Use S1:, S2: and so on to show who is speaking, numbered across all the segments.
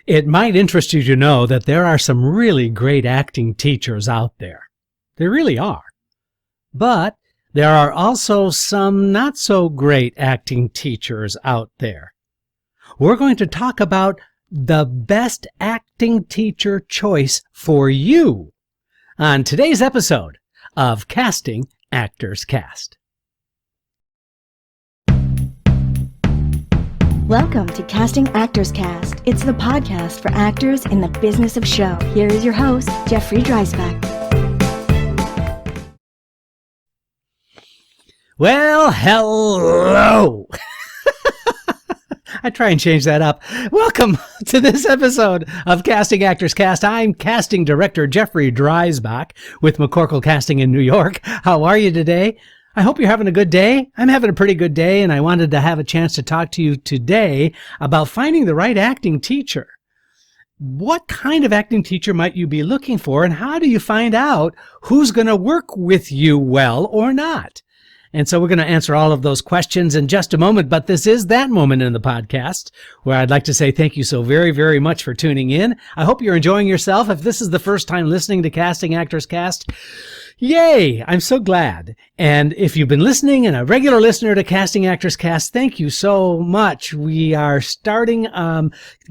S1: It might interest you to know that there are some really great acting teachers out there. There really are. But there are also some not so great acting teachers out there. We're going to talk about the best acting teacher choice for you on today's episode of Casting Actors Cast.
S2: Welcome to Casting Actors Cast. It's the podcast for actors in the business of show. Here is your host, Jeffrey Dreisbach.
S1: Well, hello. I try and change that up. Welcome to this episode of Casting Actors Cast. I'm casting director Jeffrey Dreisbach with McCorkle Casting in New York. How are you today? I hope you're having a good day. I'm having a pretty good day, and I wanted to have a chance to talk to you today about finding the right acting teacher. What kind of acting teacher might you be looking for, and how do you find out who's going to work with you well or not? And so we're going to answer all of those questions in just a moment, but this is that moment in the podcast where I'd like to say thank you so very, very much for tuning in. I hope you're enjoying yourself. If this is the first time listening to Casting Actors Cast, yay! I'm so glad. And if you've been listening and a regular listener to Casting Actors Cast, thank you so much. We are starting,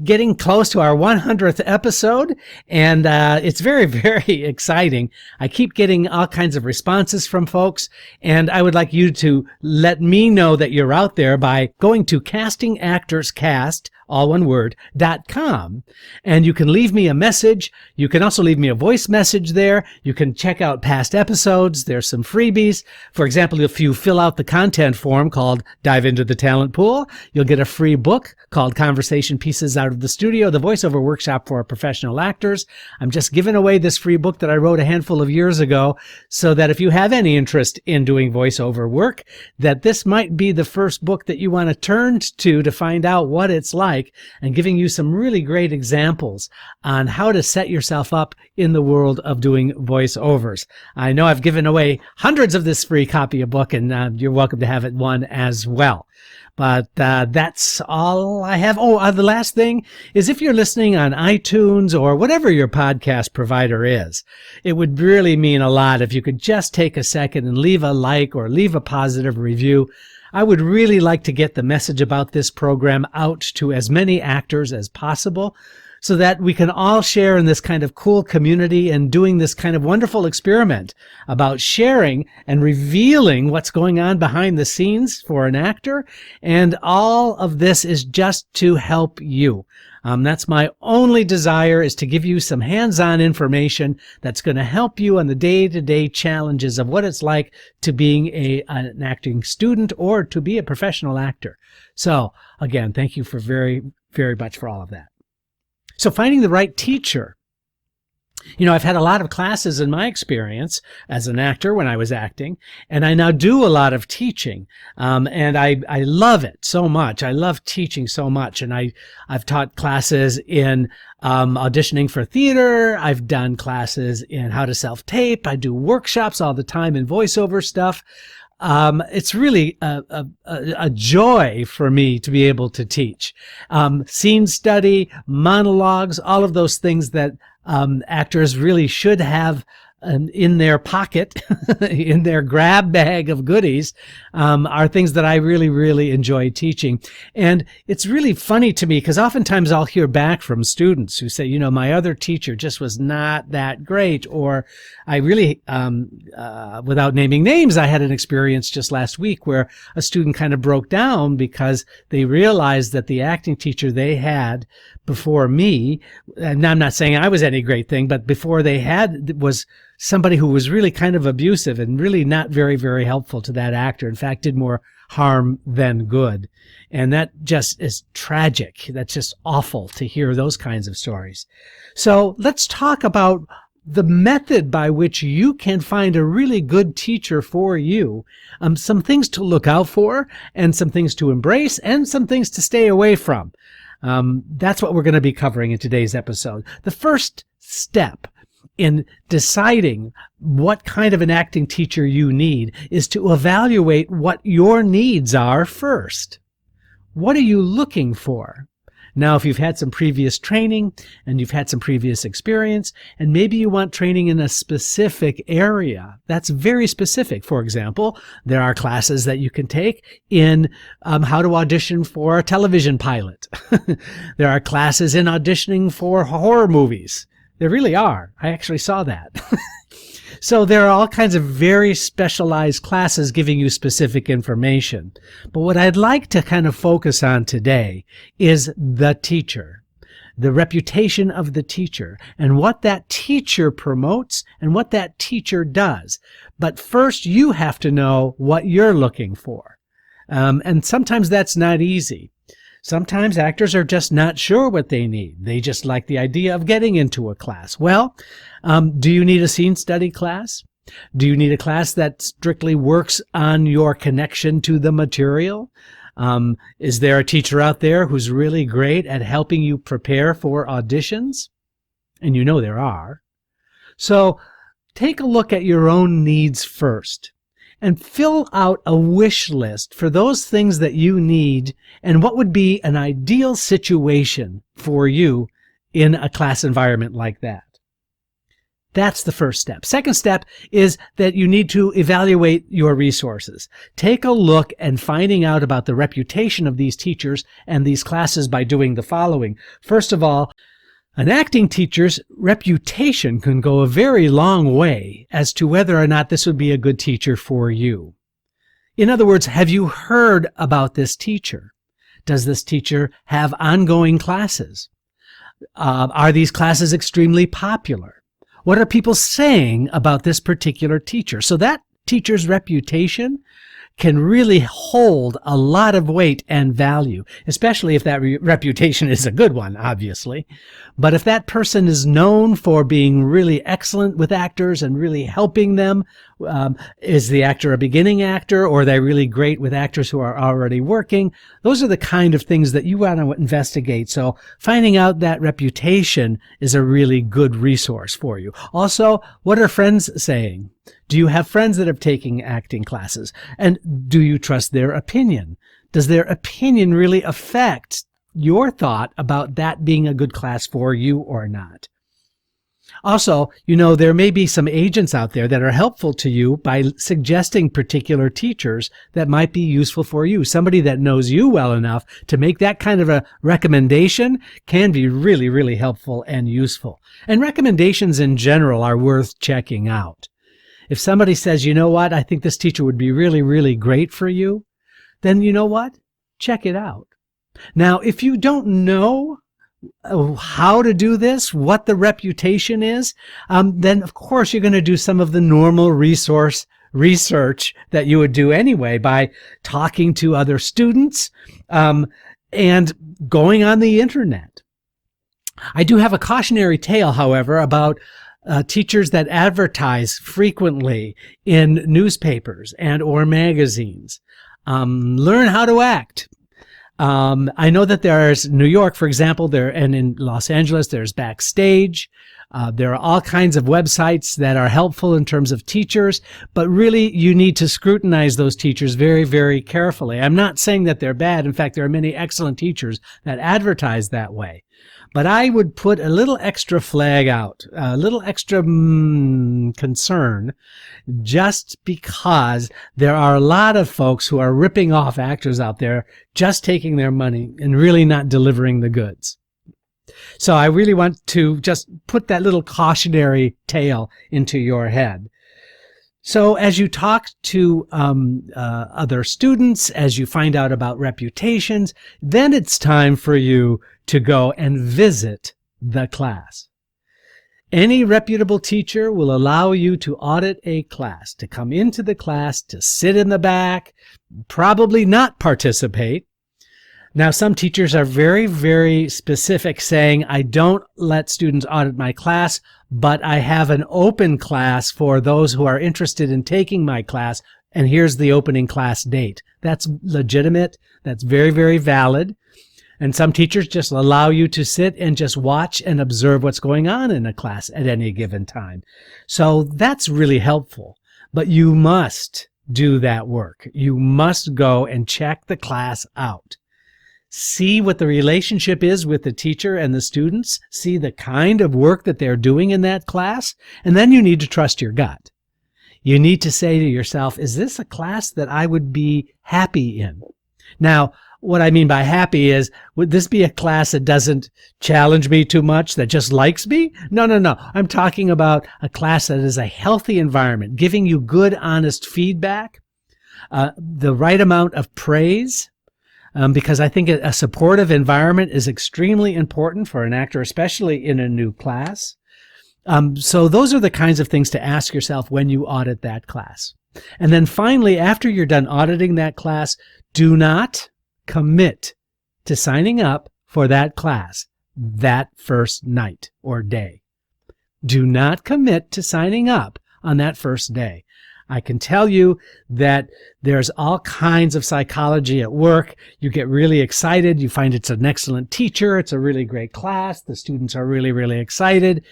S1: getting close to our 100th episode, and it's very, very exciting. I keep getting all kinds of responses from folks, and I would like you to let me know that you're out there by going to castingactorscast, all one word, .com, and you can leave me a message. You can also leave me a voice message there. You can check out past episodes. There's some freebies. For example, if you fill out the content form called Dive Into the Talent Pool, you'll get a free book called Conversation Pieces Out of the Studio, the voiceover workshop for professional actors. I'm just giving away this free book that I wrote a handful of years ago so that if you have any interest in doing voiceover work, that this might be the first book that you want to turn to find out what it's like, and giving you some really great examples on how to set yourself up in the world of doing voiceovers. I know I've given away hundreds of this free copy of book, and you're welcome to have it one as well. But that's all I have. The last thing is, if you're listening on iTunes or whatever your podcast provider is, it would really mean a lot if you could just take a second and leave a like or leave a positive review. I would really like to get the message about this program out to as many actors as possible so that we can all share in this kind of cool community and doing this kind of wonderful experiment about sharing and revealing what's going on behind the scenes for an actor. And all of this is just to help you. That's my only desire, is to give you some hands-on information that's going to help you on the day-to-day challenges of what it's like to being an acting student or to be a professional actor. So, again, thank you for very, very much for all of that. So finding the right teacher. You know, I've had a lot of classes in my experience as an actor when I was acting, and I now do a lot of teaching, and I love it so much. I love teaching so much, and I've taught classes in auditioning for theater. I've done classes in how to self-tape. I do workshops all the time in voiceover stuff. It's really a joy for me to be able to teach. Scene study, monologues, all of those things that actors really should have in their pocket, in their grab bag of goodies, are things that I really, really enjoy teaching. And it's really funny to me because oftentimes I'll hear back from students who say, you know, my other teacher just was not that great, or I really, without naming names, I had an experience just last week where a student kind of broke down because they realized that the acting teacher they had before me, and I'm not saying I was any great thing, but before they had was somebody who was really kind of abusive and really not very, very helpful to that actor. In fact, did more harm than good. And that just is tragic. That's just awful to hear those kinds of stories. So let's talk about the method by which you can find a really good teacher for you, some things to look out for and some things to embrace and some things to stay away from. That's what we're going to be covering in today's episode. The first step in deciding what kind of an acting teacher you need is to evaluate what your needs are first. What are you looking for? Now, if you've had some previous training and you've had some previous experience, and maybe you want training in a specific area, that's very specific. For example, there are classes that you can take in how to audition for a television pilot. There are classes in auditioning for horror movies. There really are. I actually saw that. So there are all kinds of very specialized classes giving you specific information. But what I'd like to kind of focus on today is the teacher, the reputation of the teacher, and what that teacher promotes and what that teacher does. But first, you have to know what you're looking for. And sometimes that's not easy. Sometimes actors are just not sure what they need. They just like the idea of getting into a class. Well, do you need a scene study class? Do you need a class that strictly works on your connection to the material? Is there a teacher out there who's really great at helping you prepare for auditions? And you know there are. So take a look at your own needs first, and fill out a wish list for those things that you need and what would be an ideal situation for you in a class environment like that. That's the first step. Second step is that you need to evaluate your resources. Take a look and finding out about the reputation of these teachers and these classes by doing the following. First of all, an acting teacher's reputation can go a very long way as to whether or not this would be a good teacher for you. In other words, have you heard about this teacher? Does this teacher have ongoing classes? Are these classes extremely popular? What are people saying about this particular teacher? So that teacher's reputation can really hold a lot of weight and value, especially if that reputation is a good one, obviously. But if that person is known for being really excellent with actors and really helping them, is the actor a beginning actor, or are they really great with actors who are already working? Those are the kind of things that you want to investigate. So finding out that reputation is a really good resource for you. Also, what are friends saying? Do you have friends that are taking acting classes? And do you trust their opinion? Does their opinion really affect your thought about that being a good class for you or not? Also, there may be some agents out there that are helpful to you by suggesting particular teachers that might be useful for you. Somebody that knows you well enough to make that kind of a recommendation can be really, really helpful and useful. And recommendations in general are worth checking out. If somebody says, you know what, I think this teacher would be really, really great for you, then you know what? Check it out. Now, if you don't know how to do this, what the reputation is, then of course you're going to do some of the normal research that you would do anyway by talking to other students and going on the internet. I do have a cautionary tale, however, about teachers that advertise frequently in newspapers and or magazines. Learn how to act. I know that there's New York, for example, and in Los Angeles, there's Backstage. There are all kinds of websites that are helpful in terms of teachers, but really you need to scrutinize those teachers very, very carefully. I'm not saying that they're bad. In fact, there are many excellent teachers that advertise that way. But I would put a little extra flag out, a little extra concern, just because there are a lot of folks who are ripping off actors out there, just taking their money and really not delivering the goods. So I really want to just put that little cautionary tale into your head. So as you talk to other students, as you find out about reputations, then it's time for you to go and visit the class. Any reputable teacher will allow you to audit a class, to come into the class, to sit in the back, probably not participate. Now, some teachers are very, very specific, saying, I don't let students audit my class, but I have an open class for those who are interested in taking my class, and here's the opening class date. That's legitimate. That's very, very valid. And some teachers just allow you to sit and just watch and observe what's going on in a class at any given time. So that's really helpful. But you must do that work. You must go and check the class out. See what the relationship is with the teacher and the students. See the kind of work that they're doing in that class. And then you need to trust your gut. You need to say to yourself, is this a class that I would be happy in? Now, what I mean by happy is, would this be a class that doesn't challenge me too much, that just likes me? No. I'm talking about a class that is a healthy environment, giving you good, honest feedback, the right amount of praise, because I think a supportive environment is extremely important for an actor, especially in a new class. So those are the kinds of things to ask yourself when you audit that class. And then finally, after you're done auditing that class, do not commit to signing up for that class that first night or day. Do not commit to signing up on that first day. I can tell you that there's all kinds of psychology at work. You get really excited. You find it's an excellent teacher. It's a really great class. The students are really, really excited.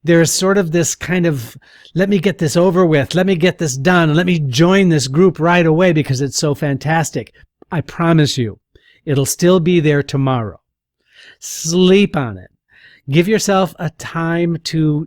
S1: There's sort of this kind of, let me get this over with. Let me get this done. And let me join this group right away because it's so fantastic. I promise you, it'll still be there tomorrow. Sleep on it. Give yourself time to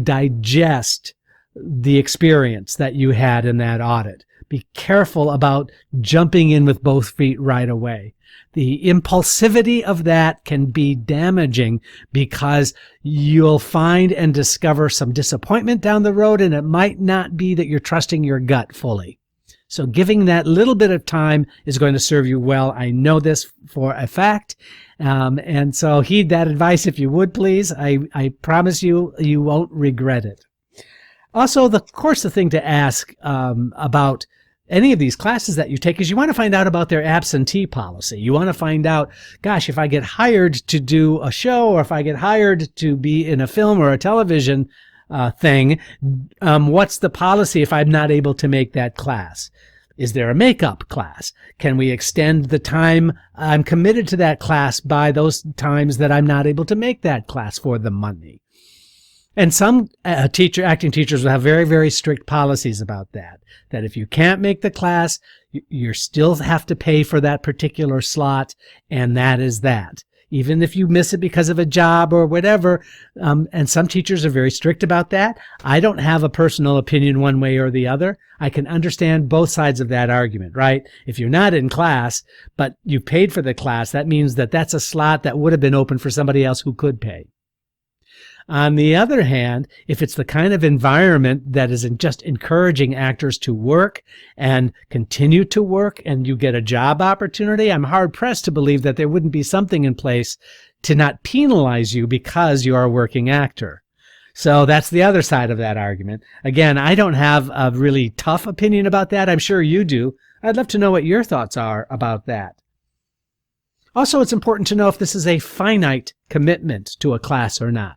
S1: digest the experience that you had in that audit. Be careful about jumping in with both feet right away. The impulsivity of that can be damaging because you'll find and discover some disappointment down the road, and it might not be that you're trusting your gut fully. So giving that little bit of time is going to serve you well. I know this for a fact. And so heed that advice if you would, please. I promise you, you won't regret it. Also, the thing to ask about any of these classes that you take is you want to find out about their absentee policy. You want to find out, gosh, if I get hired to do a show or if I get hired to be in a film or a television thing, what's the policy if I'm not able to make that class? Is there a makeup class? Can we extend the time I'm committed to that class by those times that I'm not able to make that class for the money? And some acting teachers will have very, very strict policies about that. That if you can't make the class, you still have to pay for that particular slot, and that is that. Even if you miss it because of a job or whatever, and some teachers are very strict about that. I don't have a personal opinion one way or the other. I can understand both sides of that argument, right? If you're not in class, but you paid for the class, that means that that's a slot that would have been open for somebody else who could pay. On the other hand, if it's the kind of environment that is just encouraging actors to work and continue to work and you get a job opportunity, I'm hard-pressed to believe that there wouldn't be something in place to not penalize you because you are a working actor. So that's the other side of that argument. Again, I don't have a really tough opinion about that. I'm sure you do. I'd love to know what your thoughts are about that. Also, it's important to know if this is a finite commitment to a class or not.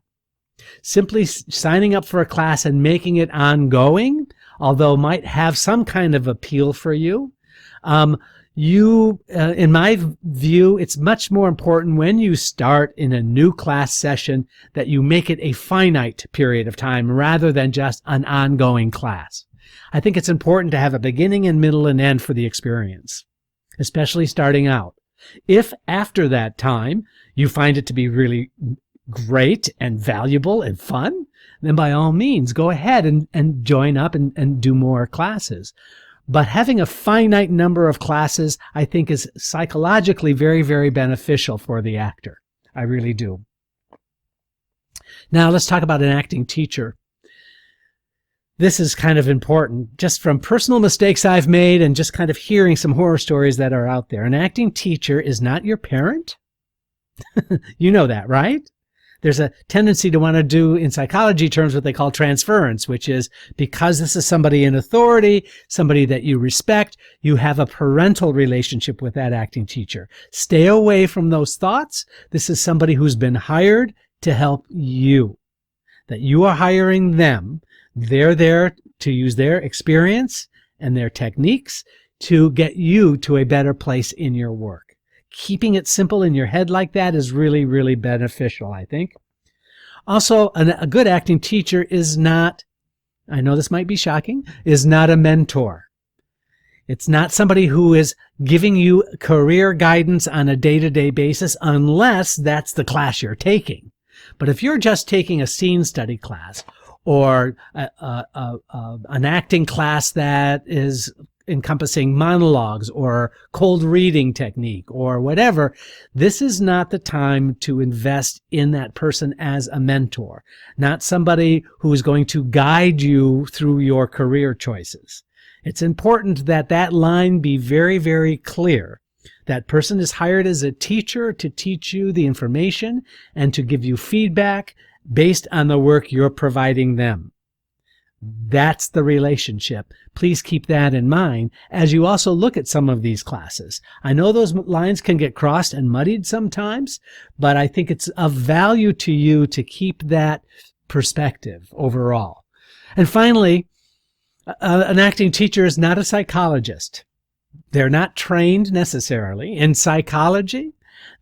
S1: Simply signing up for a class and making it ongoing, although might have some kind of appeal for you, in my view, it's much more important when you start in a new class session that you make it a finite period of time rather than just an ongoing class. I think it's important to have a beginning and middle and end for the experience, especially starting out. If after that time you find it to be really great and valuable and fun, then by all means go ahead and join up and do more classes. But having a finite number of classes, I think, is psychologically very, very beneficial for the actor. I really do. Now let's talk about an acting teacher. This is kind of important, just from personal mistakes I've made and just kind of hearing some horror stories that are out there. An acting teacher is not your parent. You know that, right? There's a tendency to want to do, in psychology terms, what they call transference, which is because this is somebody in authority, somebody that you respect, you have a parental relationship with that acting teacher. Stay away from those thoughts. This is somebody who's been hired to help you, that you are hiring them. They're there to use their experience and their techniques to get you to a better place in your work. Keeping it simple in your head like that is really, really beneficial, I think. Also, a good acting teacher is not, I know this might be shocking, is not a mentor. It's not somebody who is giving you career guidance on a day-to-day basis unless that's the class you're taking. But if you're just taking a scene study class or an acting class that is encompassing monologues or cold reading technique or whatever, this is not the time to invest in that person as a mentor, not somebody who is going to guide you through your career choices. It's important that that line be very, very clear. That person is hired as a teacher to teach you the information and to give you feedback based on the work you're providing them. That's the relationship. Please keep that in mind as you also look at some of these classes. I know those lines can get crossed and muddied sometimes, but I think it's of value to you to keep that perspective overall. And finally, an acting teacher is not a psychologist. They're not trained necessarily in psychology.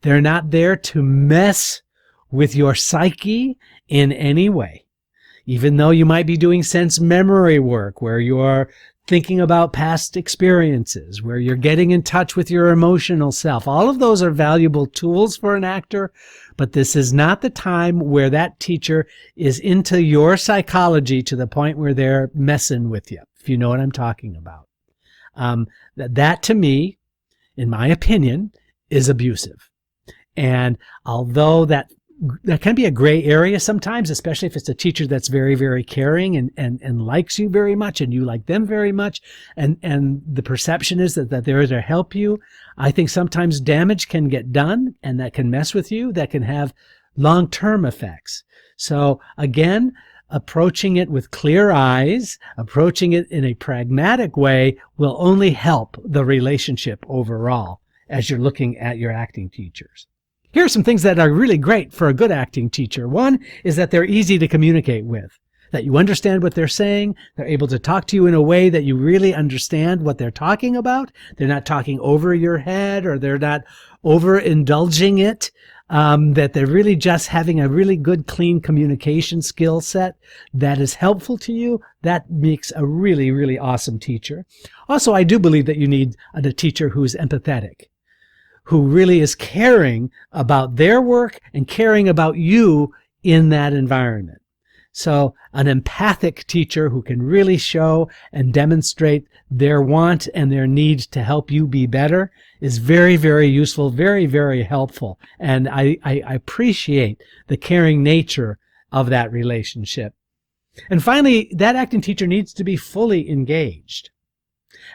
S1: They're not there to mess with your psyche in any way. Even though you might be doing sense memory work where you're thinking about past experiences, where you're getting in touch with your emotional self. All of those are valuable tools for an actor, but this is not the time where that teacher is into your psychology to the point where they're messing with you, if you know what I'm talking about. That to me, in my opinion, is abusive. And although that can be a gray area sometimes, especially if it's a teacher that's very, very caring and likes you very much and you like them very much, and the perception is that they're there to help you. I think sometimes damage can get done and that can mess with you, that can have long-term effects. So again, approaching it with clear eyes, approaching it in a pragmatic way will only help the relationship overall as you're looking at your acting teachers. Here are some things that are really great for a good acting teacher. One is that they're easy to communicate with, that you understand what they're saying. They're able to talk to you in a way that you really understand what they're talking about. They're not talking over your head or they're not overindulging it. That they're really just having a really good, clean communication skill set that is helpful to you. That makes a really, really awesome teacher. Also, I do believe that you need a teacher who's empathetic, who really is caring about their work and caring about you in that environment. So an empathic teacher who can really show and demonstrate their want and their need to help you be better is very, very useful, very, very helpful. And I appreciate the caring nature of that relationship. And finally, that acting teacher needs to be fully engaged.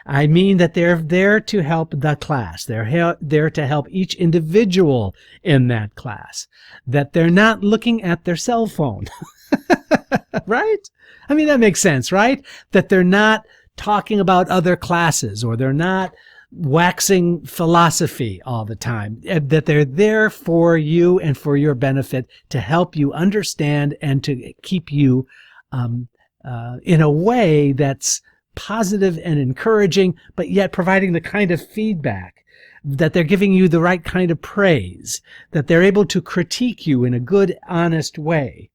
S1: I mean that they're there to help the class. They're there to help each individual in that class. That they're not looking at their cell phone. Right? I mean, that makes sense, right? That they're not talking about other classes or they're not waxing philosophy all the time. That they're there for you and for your benefit to help you understand and to keep you in a way that's positive and encouraging, but yet providing the kind of feedback, that they're giving you the right kind of praise, that they're able to critique you in a good, honest way,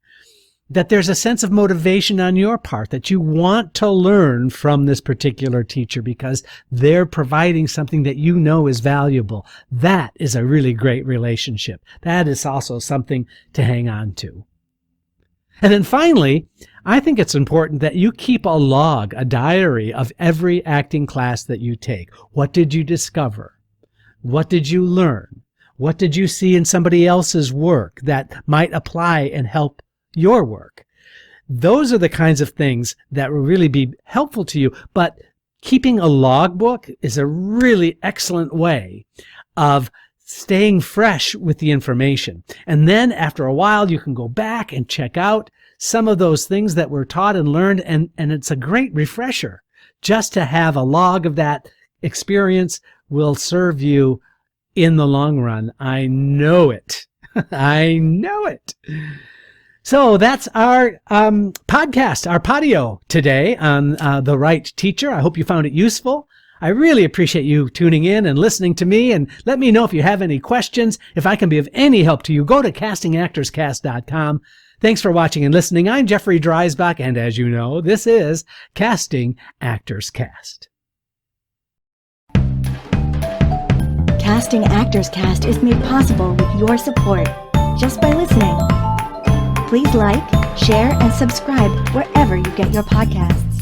S1: that there's a sense of motivation on your part, that you want to learn from this particular teacher because they're providing something that you know is valuable. That is a really great relationship. That is also something to hang on to. And then finally, I think it's important that you keep a log, a diary of every acting class that you take. What did you discover? What did you learn? What did you see in somebody else's work that might apply and help your work? Those are the kinds of things that will really be helpful to you. But keeping a logbook is a really excellent way of staying fresh with the information. And then after a while, you can go back and check out some of those things that were taught and learned. And it's a great refresher. Just to have a log of that experience will serve you in the long run. I know it. I know it. So that's our podcast, our patio today on The Right Teacher. I hope you found it useful. I really appreciate you tuning in and listening to me, and let me know if you have any questions. If I can be of any help to you, go to castingactorscast.com. Thanks for watching and listening. I'm Jeffrey Dreisbach, and as you know, this is Casting Actors Cast.
S2: Casting Actors Cast is made possible with your support just by listening. Please like, share, and subscribe wherever you get your podcasts.